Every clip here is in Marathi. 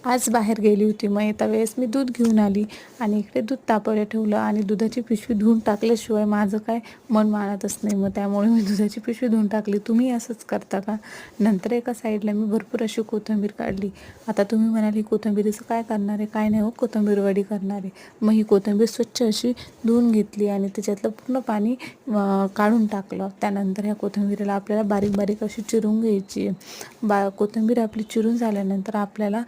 आज बाहेर गेली होती, मग येता वेळेस मी दूध घेऊन आली आणि इकडे दूध तापवायला ठेवलं आणि दुधाची पिशवी धुवून टाकल्याशिवाय माझं काय मन मानतच नाही. मग त्यामुळे मी दुधाची पिशवी धुवून टाकली. तुम्ही असंच करता का? नंतर एका साईडला मी भरपूर अशी कोथिंबीर काढली. आता तुम्ही म्हणाली कोथिंबीरीचं काय करणार आहे? काय नाही हो, कोथिंबीर वडी करणार आहे. मग ही कोथिंबीर स्वच्छ अशी धुवून घेतली आणि त्याच्यातलं पूर्ण पाणी काढून टाकलं. त्यानंतर ह्या कोथिंबीरीला आपल्याला बारीक बारीक अशी चिरून घ्यायची. कोथिंबीर आपली चिरून झाल्यानंतर आपल्याला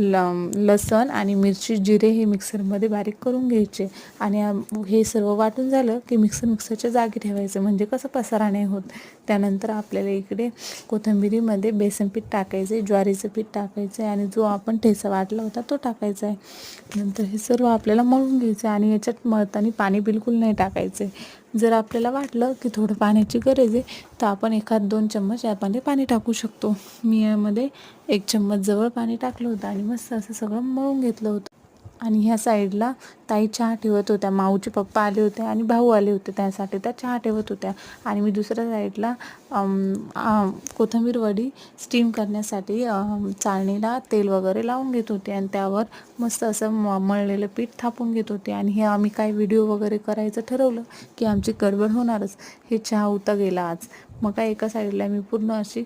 लसण आणि मिरची, जिरे हे मिक्सरमध्ये बारीक करून घ्यायचे आणि हे सर्व वाटून झालं की मिक्सरच्या जागी ठेवायचं, म्हणजे कसं पसारा नाही होत. त्यानंतर आपल्याला इकडे कोथिंबीरीमध्ये बेसन पीठ टाकायचे, ज्वारीचं पीठ टाकायचं आणि जो आपण ठेचा वाटला होता तो टाकायचा आहे. नंतर हे सर्व आपल्याला मळून घ्यायचं आणि याच्यात मळताना पाणी बिलकुल नाही टाकायचं. जर आपल्याला वाटलं की थोडं पाण्याची गरज आहे तर आपण 1-2 चम्मच यामध्ये पाणी टाकू शकतो. मी यामध्ये 1 चम्मच जवळ पाणी टाकलं होतं आणि मस्त असं सगळं मळून घेतलं होतं. आणि ह्या साईडला ताई चहा ठेवत होत्या. माऊचे पप्पा आले होते आणि भाऊ आले होते, त्यासाठी त्या चहा ठेवत होत्या. आणि मी दुसऱ्या साईडला कोथिंबीर वडी स्टीम करण्यासाठी चाळणीला तेल वगैरे लावून घेत होते आणि त्यावर मस्त असं मळलेलं पीठ थापून घेत होते. आणि हे आम्ही काय व्हिडिओ वगैरे करायचं ठरवलं की आमची गडबड होणारच. हे चहा उता गेला आज. मग काय एका साईडला मी पूर्ण अशी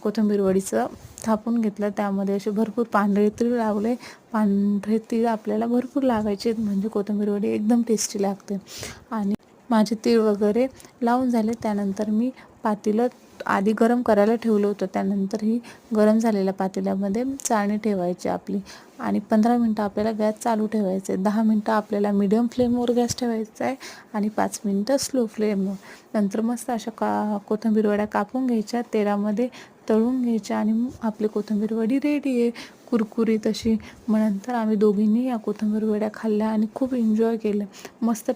कोथिंबीर वडीचं थापून घेतलं. त्यामध्ये असे भरपूर पांढरे तीळ लावले. पांढरे तीळ आपल्याला भरपूर लावायचे, म्हणजे कोथिंबीर वडी एकदम टेस्टी लागते. आणि माझे तीळ वगैरे लावून झाले. त्यानंतर मी पातेलं आधी गरम करायला ठेवलं होतं. त्यानंतर ही गरम झालेल्या पातेल्यामध्ये चाळणी ठेवायची आपली आणि 15 मिनटं आपल्याला गॅस चालू ठेवायचा आहे. 10 मिनटं आपल्याला मीडियम फ्लेमवर गॅस ठेवायचा आहे आणि 5 मिनटं स्लो फ्लेमवर. नंतर मस्त अशा कोथिंबीर वड्या कापून घ्यायच्या, तेलामध्ये तळून घ्यायच्या आणि आपली कोथिंबीर वडी रेडी आहे, कुरकुरीत अशी. मग नंतर आम्ही दोघींनी या कोथिंबीर वड्या खाल्ल्या आणि खूप एन्जॉय केलं. मस्त